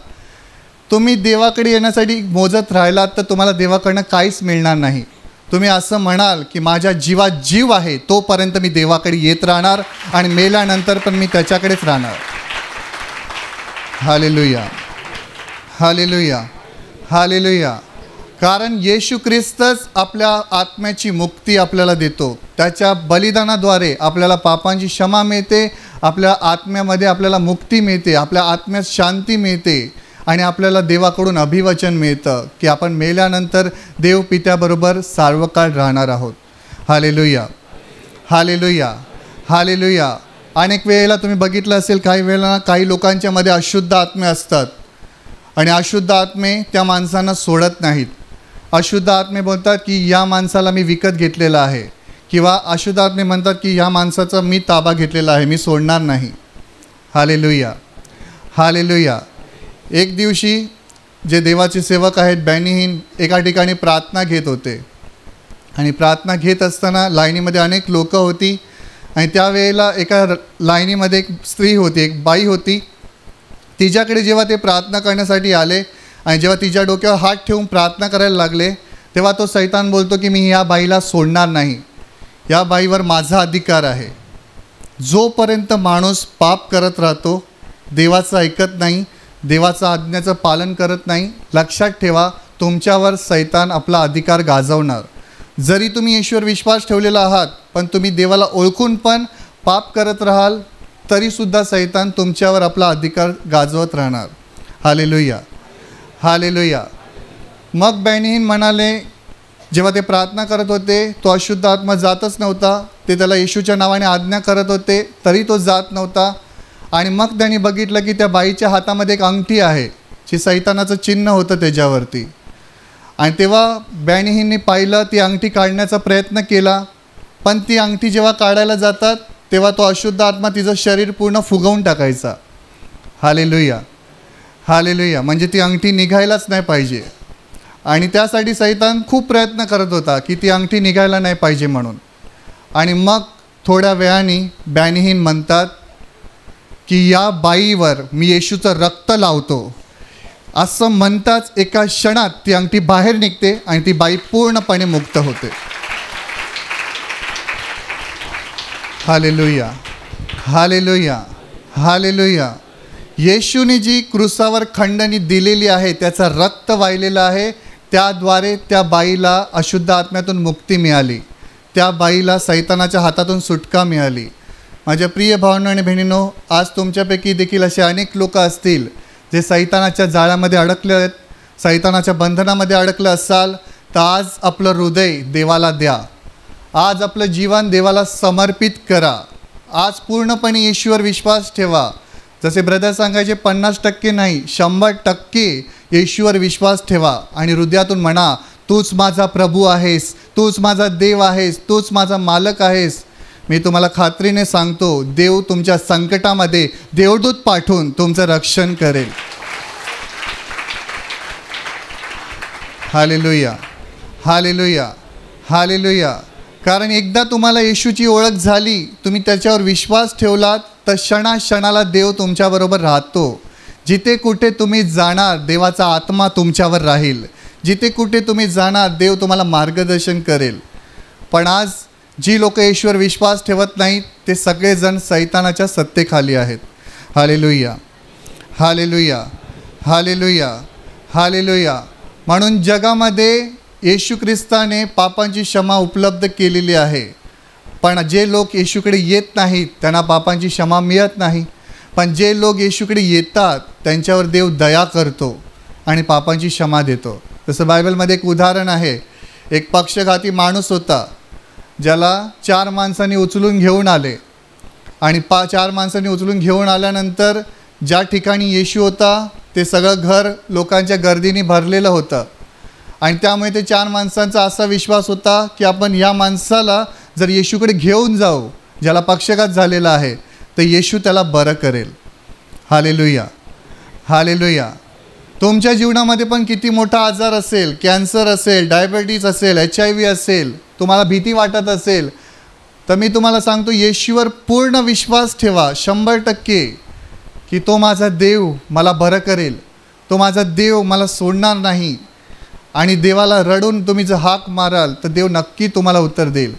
तुम्ही देवाकडे येण्यासाठी मोजत राहिलात तर तुम्हाला देवाकडनं काहीच मिळणार नाही. तुम्ही असं म्हणाल की माझ्या जीवात जीव आहे तोपर्यंत मी देवाकडे येत राहणार आणि मेल्यानंतर पण मी त्याच्याकडेच राहणार. Hallelujah, hallelujah, hallelujah. कारण येशू ख्रिस्तच आपल्या आत्म्याची मुक्ती आपल्याला देतो. त्याच्या बलिदानाद्वारे आपल्याला पापांची क्षमा मिळते, आपल्या आत्म्यामध्ये आपल्याला मुक्ती मिळते, आपल्या आत्म्यात शांती मिळते आणि आपल्याला देवाकडून अभिवचन मिळतं की आपण मेल्यानंतर देव पित्याबरोबर सार्वकाळ राहणार आहोत. Hallelujah, hallelujah, hallelujah. अनेक वेळेला तुम्ही बघितलं असेल काही वेळेला काही लोकांच्यामध्ये अशुद्ध आत्मे असतात आणि अशुद्ध आत्मे त्या माणसांना सोडत नाहीत. अशुद्ध आत्मे बोलतात की या माणसाला मी विकत घेतलेलं आहे, किंवा अशुद्ध आत्मे म्हणतात की या माणसाचा मी ताबा घेतलेला आहे, मी सोडणार नाही. Hallelujah, hallelujah. एक दिवशी जे देवाचे सेवक आहेत बॅनीहीन एका ठिकाणी प्रार्थना घेत होते आणि प्रार्थना घेत असताना लाईनीमध्ये अनेक लोकं होती आणि त्यावेळेला एका लाईनीमध्ये एक स्त्री होती, एक बाई होती. तिच्याकडे जेव्हा ते प्रार्थना करण्यासाठी आले आणि जेव्हा तिच्या डोक्यावर हात ठेवून प्रार्थना करायला लागले तेव्हा तो सैतान बोलतो की मी या बाईला सोडणार नाही, या बाईवर माझा अधिकार आहे. जोपर्यंत माणूस पाप करत राहतो, देवाचं ऐकत नाही, देवाचं आज्ञेचं पालन करत नाही, लक्षात ठेवा तुमच्यावर सैतान आपला अधिकार गाजवणार. जरी तुम्ही येशूवर विश्वास ठेवलेला आहात पण तुम्ही देवाला ओळखून पण पाप करत राहाल तरीसुद्धा सैतान तुमच्यावर आपला अधिकार गाजवत राहणार. Hallelujah, hallelujah. मग बॅनीहीन म्हणाले जेव्हा ते प्रार्थना करत होते तो अशुद्ध आत्मा जातच नव्हता. ते त्याला येशूच्या नावाने आज्ञा करत होते तरी तो जात नव्हता. आणि मग त्यांनी बघितलं की त्या बाईच्या हातामध्ये एक अंगठी आहे जी सैतानाचं चिन्ह होतं त्याच्यावरती. आणि तेव्हा बॅनीहींनी पाहिलं, ती अंगठी काढण्याचा प्रयत्न केला, पण ती अंगठी जेव्हा काढायला जातात तेव्हा तो अशुद्ध आत्मा तिचं शरीर पूर्ण फुगवून टाकायचा. Hallelujah, hallelujah. म्हणजे ती अंगठी निघायलाच नाही पाहिजे आणि त्यासाठी सैतान खूप प्रयत्न करत होता की ती अंगठी निघायला नाही पाहिजे म्हणून. आणि मग थोड्या वेळाने बॅनीहीन म्हणतात की या बाईवर मी येशूचं रक्त लावतो. असं म्हणताच एका क्षणात ती अंगठी बाहेर निघते आणि ती बाई पूर्णपणे मुक्त होते. Hallelujah, hallelujah, hallelujah. येशूने जी क्रूसावर खंडणी दिलेली आहे, त्याचं रक्त वाहिलेलं आहे, त्याद्वारे त्या बाईला अशुद्ध आत्म्यातून मुक्ती मिळाली, त्या बाईला सैतानाच्या हातातून सुटका मिळाली. माझ्या प्रिय भावांनो आणि बहिणींनो, आज तुमच्यापैकी देखील असे अनेक लोक असतील जे सैतानाच्या जाळ्यामध्ये अडकले आहेत, सैतानाच्या बंधनामध्ये अडकलं असाल तर आज आपलं हृदय देवाला द्या, आज आपलं जीवन देवाला समर्पित करा, आज पूर्णपणे येशूवर विश्वास ठेवा. जसे ब्रदर सांगायचे 50% नाही 100% येशूवर विश्वास ठेवा आणि हृदयातून म्हणा, तूच माझा प्रभू आहेस, तूच माझा देव आहेस, तूच माझा मालक आहेस. मी तुम्हाला खात्रीने सांगतो, देव तुमच्या संकटामध्ये देवदूत पाठवून तुमचं रक्षण करेल. Hallelujah, hallelujah, hallelujah. कारण एकदा तुम्हाला येशूची ओळख झाली, तुम्ही त्याच्यावर विश्वास ठेवलात, तर क्षणाक्षणाला देव तुमच्याबरोबर राहतो. जिथे कुठे तुम्ही जाणार देवाचा आत्मा तुमच्यावर राहील. जिथे कुठे तुम्ही जाणार देव तुम्हाला मार्गदर्शन करेल. पण आज जी लोक येशूवर विश्वास ठेवत नाहीत ते सगळेजण सैतानाच्या सत्तेखाली आहेत. Hallelujah, hallelujah, hallelujah, hallelujah. म्हणून जगामध्ये येशू ख्रिस्ताने पापांची क्षमा उपलब्ध केलेली आहे. पण जे लोक येशूकडे येत नाहीत त्यांना पापांची क्षमा मिळत नाही. पण जे लोक येशूकडे येतात त्यांच्यावर देव दया करतो आणि पापांची क्षमा देतो. जसं बायबलमध्ये एक उदाहरण आहे. एक पक्षघाती माणूस होता ज्याला 4 माणसांनी उचलून घेऊन आले आणि 4 माणसांनी उचलून घेऊन आल्यानंतर ज्या ठिकाणी येशू होता ते सगळं घर लोकांच्या गर्दीने भरलेलं होतं. आणि त्यामुळे ते 4 माणसांचा असा विश्वास होता की आपण या माणसाला जर येशूकडे घेऊन जाऊ ज्याला पक्षघात झालेला आहे तर येशू त्याला बरं करेल. Hallelujah, hallelujah. तुमच्या जीवनामध्ये पण किती मोठा आजार असेल, कॅन्सर असेल, डायबिटीज असेल, HIV असेल, तुम्हाला भीती वाटत असेल, तर मी तुम्हाला सांगतो येशूवर पूर्ण विश्वास ठेवा 100% की तो माझा देव मला बरं करेल, तो माझा देव मला सोडणार नाही. आणि देवाला रडून तुम्ही जर हाक माराल तर देव नक्की तुम्हाला उत्तर देईल.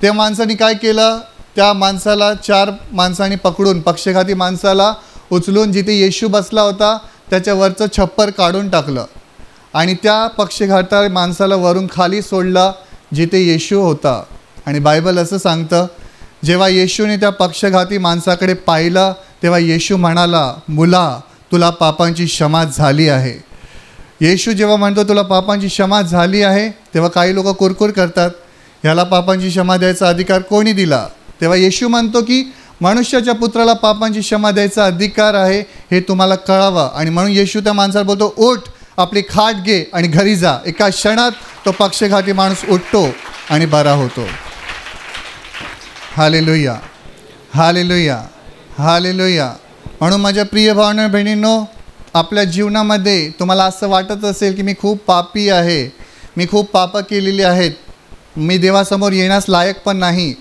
त्या माणसाने काय केलं, त्या माणसाला 4 माणसांनी पकडून पक्षघाती माणसाला उचलून जिथे येशू बसला होता त्याच्यावरचं छप्पर काढून टाकलं आणि त्या पक्षघाता माणसाला वरून खाली सोडलं जिथे येशू होता. आणि बायबल असं सांगतं, जेव्हा येशूने त्या पक्षघाती माणसाकडे पाहिलं तेव्हा येशू म्हणाला, मुला तुला पापांची क्षमा झाली आहे. येशू जेव्हा म्हणतो तुला पापांची क्षमा झाली आहे तेव्हा काही लोक कुरकुर करतात, ह्याला पापांची क्षमा द्यायचा अधिकार कोणी दिला. तेव्हा येशू म्हणतो की मनुष्याच्या पुत्राला पापांची क्षमा द्यायचा अधिकार आहे हे तुम्हाला कळावं. आणि म्हणून येशू त्या माणसाला बोलतो, उठ आपली खाट घे आणि घरी जा. एका क्षणात तो पक्षघाती माणूस उठतो आणि बरा होतो. Hallelujah, hallelujah, hallelujah. म्हणून माझ्या प्रिय भावांनो बहिणींनो, आपल्या जीवनामध्ये तुम्हाला असं वाटत असेल की मी खूप पापी आहे, मी खूप पापं केलेली आहेत, मी देवासमोर येण्यास लायक पण नाही.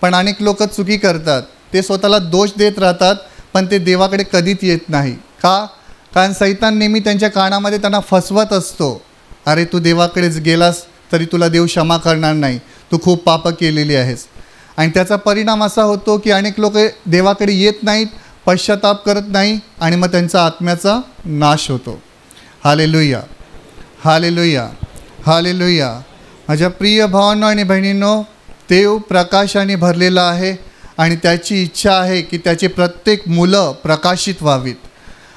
पण अनेक लोक चुकी करतात, ते स्वतःला दोष देत राहतात पण ते देवाकडे कधीच येत नाही. का? कारण सैतान नेहमी त्यांच्या कानामध्ये त्यांना फसवत असतो. अरे तू देवाकडेच गेलास तरी तुला देव क्षमा करणार नाही, तू खूप पापं केलेली आहेस. आणि त्याचा परिणाम असा होतो की अनेक लोक देवाकडे येत नाहीत, पश्चाताप करत नाही आणि मग त्यांचा आत्म्याचा नाश होतो. Hallelujah, hallelujah, hallelujah. माझ्या प्रिय भावांनो आणि बहिणींनो, देव प्रकाशाने भरलेला आहे आणि त्याची इच्छा आहे की त्याची प्रत्येक मुलं प्रकाशित व्हावीत.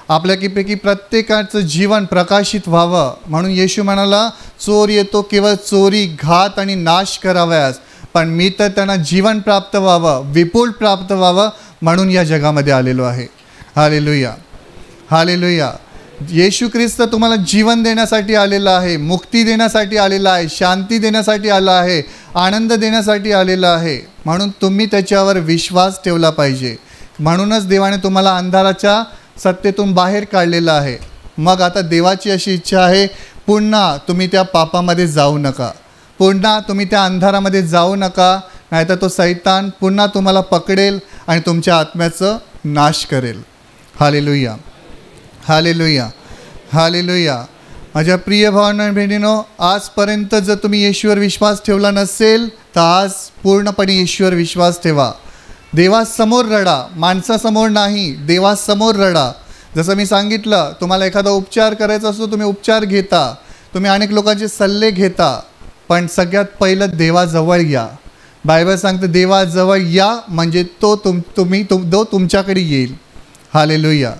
आपल्यापैकी प्रत्येकाचं जीवन प्रकाशित व्हावं. म्हणून येशू म्हणाला, चोर येतो केवळ चोरी, घात आणि नाश करावयास, पण मी तर त्यांना जीवन प्राप्त व्हावं, विपुल प्राप्त व्हावं म्हणून या जगामध्ये आलेलो आहे. Hallelujah, hallelujah. येशू ख्रिस्त तुम्हाला जीवन देण्यासाठी आलेला आहे, मुक्ती देण्यासाठी आलेला आहे, शांती देण्यासाठी आला आहे, आनंद देण्यासाठी आलेला आहे. म्हणून तुम्ही त्याच्यावर विश्वास ठेवला पाहिजे. म्हणूनच देवाने तुम्हाला अंधाराच्या सत्तेतून बाहेर काढलेलं आहे. मग आता देवाची अशी इच्छा आहे, पुन्हा तुम्ही त्या पापामध्ये जाऊ नका, पुन्हा तुम्ही त्या अंधारामध्ये जाऊ नका, नाहीतर तो सैतान पुन्हा तुम्हाला पकडेल आणि तुमच्या आत्म्याचं नाश करेल. Hallelujah, hallelujah, hallelujah. माझ्या प्रिय भावांनो आणि बहिणींनो, आजपर्यंत जर तुम्ही येशूवर विश्वास ठेवला नसेल तर आज पूर्णपणे येशूवर विश्वास ठेवा. देवासमोर रडा, माणसासमोर नाही, देवासमोर रडा. जसं मी सांगितलं, तुम्हाला एखादा उपचार करायचा असतो तुम्ही उपचार घेता, तुम्ही अनेक लोकांचे सल्ले घेता, पण सगळ्यात पहिलं देवाजवळ या. बायबल सांगते देवाजवळ या म्हणजे तो तुमच्याकडे येईल. Hallelujah,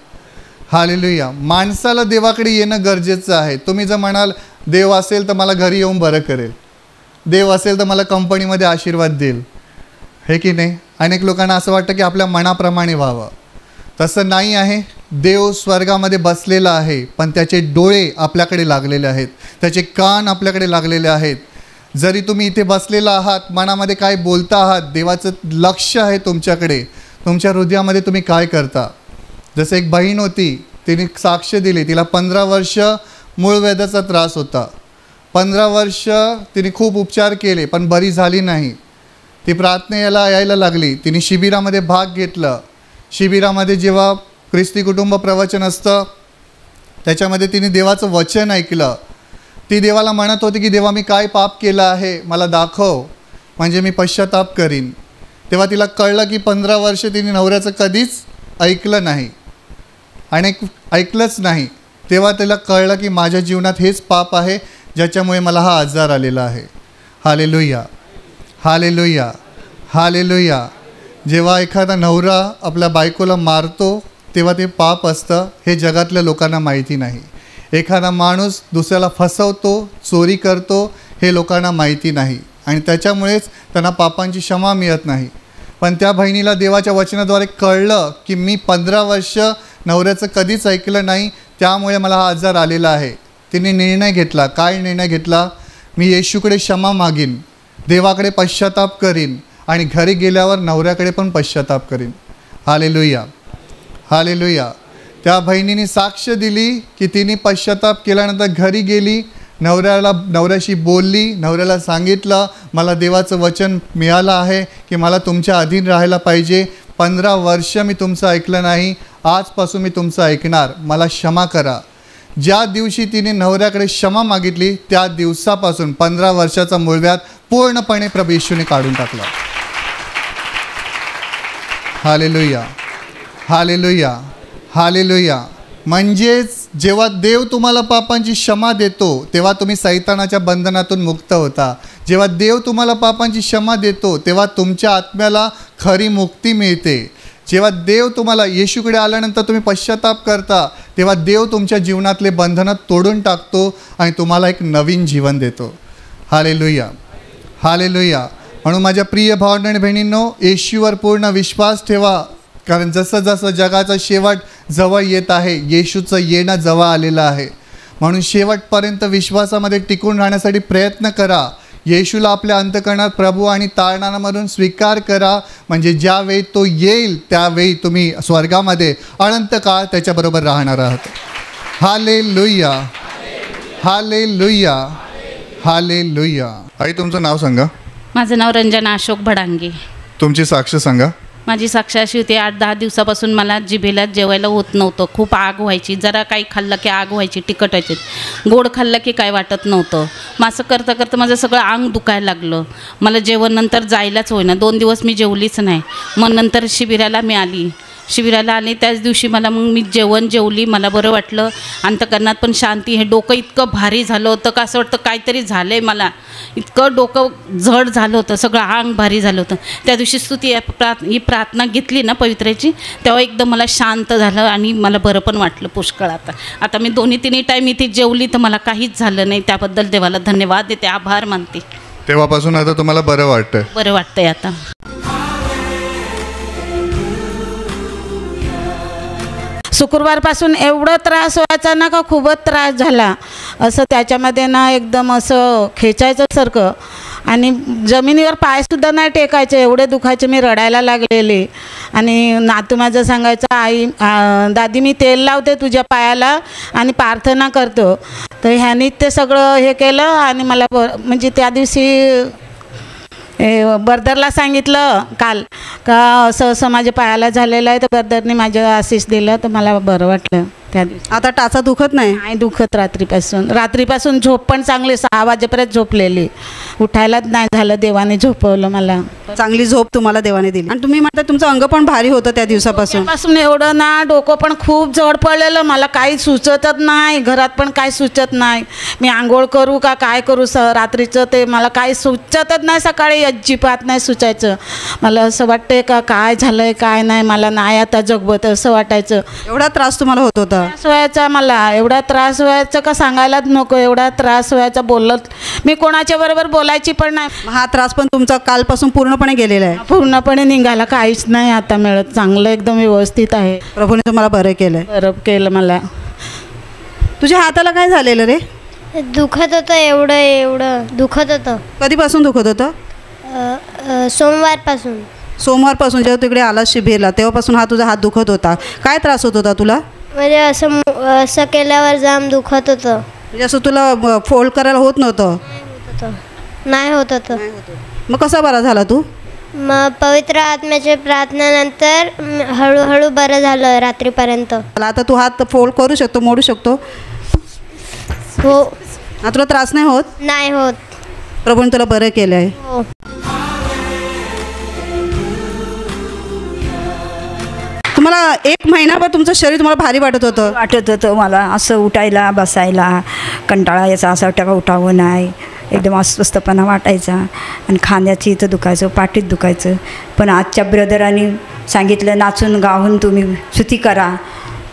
hallelujah. माणसाला देवाकडे येणं गरजेचं आहे. तुम्ही जर म्हणाल देव असेल तर मला घरी येऊन बरं करेल, देव असेल तर मला कंपनीमध्ये आशीर्वाद देईल, हे की नाही. अनेक लोकांना असं वाटतं की आपल्या मनाप्रमाणे व्हावं. तसं नाही आहे. देव स्वर्गामध्ये बसलेला आहे, पण त्याचे डोळे आपल्याकडे लागलेले आहेत, त्याचे कान आपल्याकडे लागलेले आहेत. जरी तुम्ही इथे बसलेला आहात, मनामध्ये काय बोलता आहात, देवाचं लक्ष आहे तुमच्याकडे. तुमच्या हृदयामध्ये तुम्ही काय करता. जसं एक बहीण होती, तिने साक्ष दिली. तिला 15 वर्ष मूळव्याधाचा त्रास होता. 15 वर्ष तिने खूप उपचार केले, पण बरी झाली नाही. ती प्रार्थनेला यायला लागली. तिने शिबिरामध्ये भाग घेतला. शिबिरामध्ये जेव्हा ख्रिस्ती कुटुंब प्रवचन असतं, त्याच्यामध्ये तिने देवाचं वचन ऐकलं. ती देवाला म्हणत होती की देवा, मी काय पाप केलं आहे, मला दाखव, म्हणजे मी पश्चाताप करीन. तेव्हा तिला कळलं की 15 वर्ष तिने नवऱ्याचं कधीच ऐकलं नाही आणि ऐकलंच नाही. तेव्हा तिला कळलं की माझ्या जीवनात हेच पाप आहे, ज्याच्यामुळे मला हा आजार आलेला आहे. Hallelujah, hallelujah, hallelujah. जेव्हा एखादा नवरा आपल्या बायकोला मारतो, तेव्हा ते पाप असतं, हे जगातल्या लोकांना माहिती नाही. एखादा माणूस दुसऱ्याला फसवतो, चोरी करतो, हे लोकांना माहिती नाही आणि त्याच्यामुळेच त्यांना पापांची क्षमा मिळत नाही. पण त्या बहिणीला देवाच्या वचनाद्वारे कळलं की मी 15 वर्ष नवऱ्याचं कधीच ऐकलं नाही, त्यामुळे मला हा आजार आलेला आहे. तिने निर्णय घेतला. काय निर्णय घेतला? मी येशूकडे क्षमा मागीन, देवाकडे पश्चाताप करीन आणि घरी गेल्यावर नवऱ्याकडे पण पश्चाताप करीन. Hallelujah, hallelujah. त्या बहिणीने साक्ष दिली की तिने पश्चाताप केल्यानंतर घरी गेली, नवऱ्याशी बोलली, नवऱ्याला सांगितलं मला देवाचं वचन मिळालं आहे की मला तुमच्या अधीन राहायला पाहिजे. 15 वर्ष मी तुमचं ऐकलं नाही, आजपासून मी तुमचं ऐकणार, मला क्षमा करा. ज्या दिवशी तिने नवऱ्याकडे क्षमा मागितली, त्या दिवसापासून 15 वर्षाचा मूळव्याध पूर्णपणे प्रभू येशूने काढून टाकला. Hallelujah, hallelujah, hallelujah. म्हणजेच जेव्हा देव तुम्हाला पापांची क्षमा देतो, तेव्हा तुम्ही सैतानाच्या बंधनातून मुक्त होता. जेव्हा देव तुम्हाला पापांची क्षमा देतो, तेव्हा तुमच्या आत्म्याला खरी मुक्ती मिळते. जेव्हा देव तुम्हाला येशूकडे आल्यानंतर तुम्ही पश्चाताप करता, तेव्हा देव तुमच्या जीवनातले बंधनं तोडून टाकतो आणि तुम्हाला एक नवीन जीवन देतो. Hallelujah, hallelujah. म्हणून माझ्या प्रिय भावंड आणि बहिणींनो, येशूवर पूर्ण विश्वास ठेवा. कारण जसं जसं जगाचा शेवट जवळ येत आहे, येशूचं येणं जवळ आलेलं आहे. म्हणून शेवटपर्यंत विश्वासामध्ये टिकून राहण्यासाठी प्रयत्न करा. येशूला आपल्या अंतःकरणात प्रभू आणि तारणामधून स्वीकार करा. म्हणजे ज्यावेळी तो येईल, त्यावेळी तुम्ही स्वर्गामध्ये अनंत काळ त्याच्याबरोबर राहणार आहात. Hallelujah, hallelujah, hallelujah. आई, तुमचं नाव सांगा. माझं नाव रंजना अशोक भडांगे. तुमची साक्ष सांगा. माझी साक्ष अशी होती, 8-10 दिवसापासून मला जिभेला जेवायला होत नव्हतं. खूप आग व्हायची. जरा काही खाल्लं की आग व्हायची, तिखट व्हायची. गोड खाल्लं की काय वाटत नव्हतं. मग असं करता करता माझं सगळं अंग दुखायला लागलं. मला जेवण नंतर जायलाच होईना. 2 दिवस मी जेवलीच नाही. मग नंतर शिबिराला मी आली. त्याच दिवशी मग मी जेवली. मला बरं वाटलं. अंतःकरणात पण शांती. हे डोकं इतकं भारी झालं होतं का असं वाटतं काहीतरी झालं आहे मला. इतकं डोकं जड झालं होतं, सगळं अंग भारी झालं होतं. त्या दिवशी स्तुती ही प्रार्थना घेतली ना पवित्राची, तेव्हा एकदम मला शांत झालं आणि मला बरं पण वाटलं पुष्कळ. आता मी 2-3 टाईम इथे जेवली तर मला काहीच झालं नाही. त्याबद्दल देवाला धन्यवाद देते, आभार मानते. तेव्हापासून आता तुम्हाला बरं वाटतंय? बरं वाटतंय आता. शुक्रवारपासून एवढं त्रास व्हायचा ना का खूपच त्रास झाला. असं त्याच्यामध्ये ना एकदम असं खेचायचं सारखं आणि जमिनीवर पायसुद्धा नाही टेकायचे, एवढे दुखायचे. मी रडायला लागलेले. आणि नातू माझं सांगायचं, आई दादी मी तेल लावते तुझ्या पायाला आणि प्रार्थना करतो. तर ह्यानी ते सगळं हे केलं आणि मला म्हणजे त्या दिवशी बर्दरला सांगितलं काल का असं माझ्या पायाला झालेलं आहे. तर बर्दरने माझं आशीष दिलं तर मला बरं वाटलं त्या दिवशी. आता टाचा दुखत नाही? नाही दुखत. रात्रीपासून झोप पण चांगली, 6 वाजेपर्यंत झोपलेली. उठायलाच नाही झालं, देवाने झोपवलं मला. चांगली झोप तुम्हाला देवाने दिली. आणि तुम्ही म्हणता तुमचं अंग पण भारी होतं त्या दिवसापासून. एवढं ना डोकं पण खूप जड पडलेलं. मला काही सुचतच नाही, घरात पण काही सुचत नाही. मी आंघोळ करू का काय करू रात्रीचं ते मला काही सुचतच नाही. सकाळी अजिबात नाही सुचायचं. मला असं वाटतंय का काय झालंय काय नाही, मला नाही आता जगवत असं वाटायचं. एवढा त्रास तुम्हाला होत होता? होता? त्रास व्हायचा मला, एवढा त्रास व्हायचा का सांगायलाच नको, एवढा त्रास व्हायचा. बोलत मी कोणाच्या बरोबर बोलायची पण नाही. हा त्रास पण तुमचा कालपासून पूर्णपणे गेलेला आहे. पूर्णपणे निघाला, काहीच नाही आता मिळत. चांगलं एकदम व्यवस्थित आहे. प्रभूने तुम्हाला बरं केलं आहे. बरं केलं मला. तुझ्या हाताला काय झालेलं रे? दुखत होतं, एवढं दुखत होतं. कधीपासून दुखत होतं? सोमवारपासून. सोमवारपासून जेव्हा तिकडे आला शिबिरला तेव्हापासून हा तुझा हात दुखत होता. काय त्रास होत होता तुला? म्हणजे असं केल्यावर जाम दुखत होतं. म्हणजे असं तुला फोल्ड करायला होत नव्हतं? नाही होत होतं. मग कसा बरा झाला तू? मग पवित्र आत्म्याच्या प्रार्थनेनंतर हळूहळू बरं झालं रात्रीपर्यंत. आता तू हात फोल्ड करू शकतो, मोडू शकतो? हो. आता तुला त्रास नाही होत? नाही होत. प्रभूने तुला बरं केलं आहे. हो. तुम्हाला 1 महिनाभर तुमचं शरीर तुम्हाला भारी वाटत होतं? मला असं उठायला बसायला कंटाळा यायचा, असं वाटायला उठावं नाही, एकदम अस्वस्थपणा वाटायचा आणि खांद्याची इथं दुखायचं, पाठीत दुखायचं. पण आजच्या ब्रदरांनी सांगितलं नाचून गाऊन तुम्ही स्तुती करा.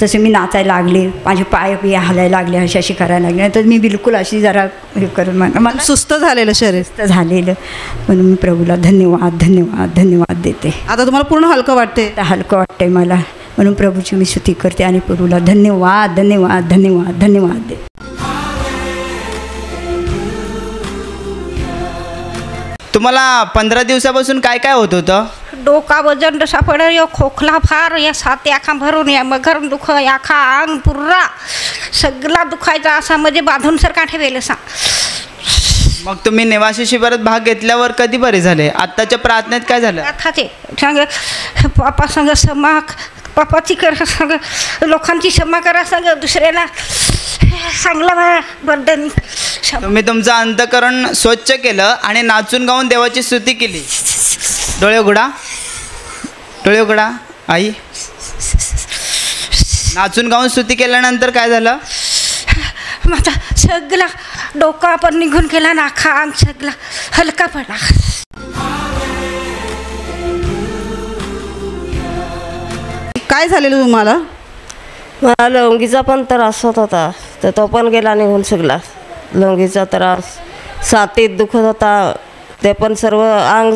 तसे मी नाचायला लागले, माझे पाय बिया हालायला लागले, अशी करायला लागले. तर मी बिलकुल अशी जरा हे करून मला सुस्त झालेलं शरीर झालेलं. म्हणून मी प्रभूला धन्यवाद धन्यवाद धन्यवाद देते. आता तुम्हाला पूर्ण हलकं वाटते? हलकं वाटतंय मला, म्हणून प्रभूची मी स्तुती करते आणि प्रभूला धन्यवाद धन्यवाद धन्यवाद धन्यवाद दे. तुम्हाला 15 दिवसापासून काय काय होत होतं? डोका वजन सापड, खोकला फार, या सात आखा भरून, या मगर दुख, आखा अंग पुर्रा सगळा दुखायचा, असा म्हणजे बांधून सारखा ठेवेल असा. मग तुम्ही निवासी शिबिरात भाग घेतल्यावर कधी बरे झाले? आत्ताच्या प्रार्थनेत काय झालं? आता ते सांग पापा सांग क्षमा, पापाची करा सांग, लोकांची क्षमा करा सांग, दुसऱ्याला चांगला बर्डन. तुम्ही तुमचं अंतःकरण स्वच्छ केलं आणि नाचून गाऊन देवाची स्तुती केली. डोळे उघडा, डोळे उघडा. आई, नाचून गाऊन स्तुती केल्यानंतर काय झालं? माझा सगळा डोका पण निघून गेला, नाखा अंग सगळा हलका पडला. काय झालेलं तुम्हाला? मला लवंगीचा पण त्रास होत होता, तर तो पण गेला निघून सगळा. लवंगीचा त्रास, छातीत दुखत होता, ते पण सर्व अंग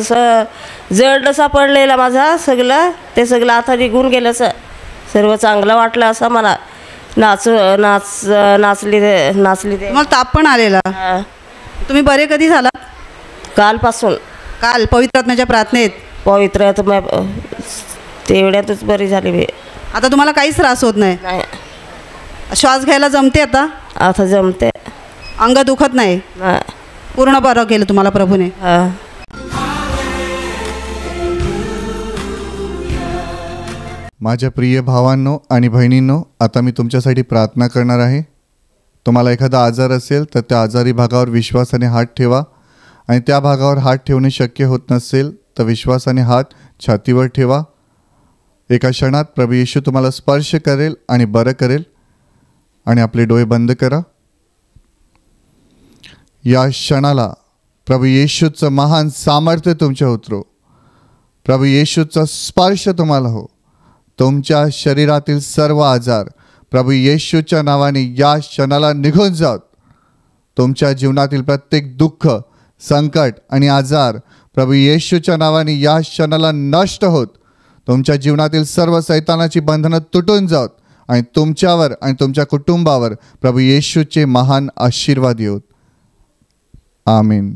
जड सापडलेला माझा सगळं, ते सगळं आता निघून गेलं. सर्व चांगलं वाटलं असं मला. नाचली ते. तुम्हाला ताप पण आलेला? तुम्ही बरे कधी झालात? कालपासून. काल पवित्र आत्म्याच्या प्रार्थनेत? पवित्र तेवढ्यातच बरी झाली मी. आता तुम्हाला काहीच त्रास होत नाही? नाही. श्वास घ्यायला जमते आता? आता जमते. अंग दुखत नाही? नाही. पूर्ण बरं केलं तुम्हाला प्रभूने. माझ्या प्रिय भावांनो आणि बहिणींनो, आता मी तुमच्यासाठी प्रार्थना करणार आहे. तुम्हाला एखादा आजार असेल तर त्या आजारी भागावर विश्वासाने हात ठेवा, आणि त्या भागावर हात ठेवणे शक्य होत नसेल तर विश्वासाने हात छातीवर ठेवा. एका क्षणात प्रभू येशू तुम्हाला स्पर्श करेल आणि बरं करेल. आणि आपले डोळे बंद करा. या क्षणाला प्रभू येशूचं महान सामर्थ्य तुमच्या उतरो. प्रभू येशूचा स्पर्श तुम्हाला हो. तुमच्या शरीरातील सर्व आजार प्रभू येशूच्या नावाने या क्षणाला निघून जात. तुमच्या जीवनातील प्रत्येक दुःख, संकट आणि आजार प्रभू येशूच्या नावाने या क्षणाला नष्ट होत. तुमच्या जीवनातील सर्व सैतानाची बंधनं तुटून जात आणि तुमच्यावर आणि तुमच्या कुटुंबावर प्रभू येशूचे महान आशीर्वाद येऊत. आमीन.